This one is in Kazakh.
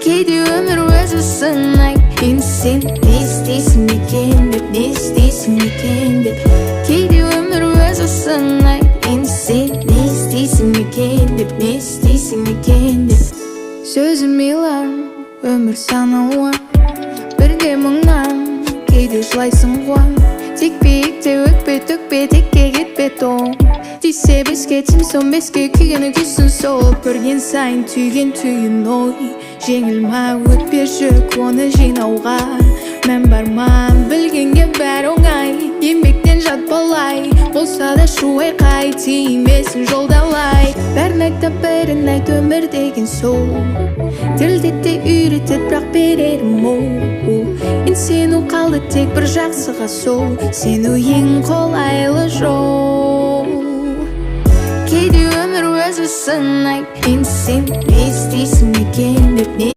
Кейде өмір өзі сынайды, енді сен не істейсің екен деп, не істейсің екен деп. Кейде өмір өзі сынайды, енді сен не істейсің екен деп, не істейсің екен деп. Сөзі милан, өмір саналуан, бірде мұңнан кейде жылайсың ғой. Текпе-екте өкпе төкпе, текке кетпе тоң. Десе беске тимсон беске күйгені күйсін сол. Көрген сайын түйген түйін ой, жеңіл ма өтпеші оны жинауға. Мән бар ма білгенге бәрі оңай, еңбектен жат болай. Болса да шу айқай, тимесін жолдалай. Бәрін айтып бірін айт, өмір деген сол. Тілдетте үйретет бірақ берерім ол. Енді сену қалды тек бір жақсыға сол. Сену ең қолайлы жол. Кейде өмір өзі сынайды, енді сен не істейсің екен деп, не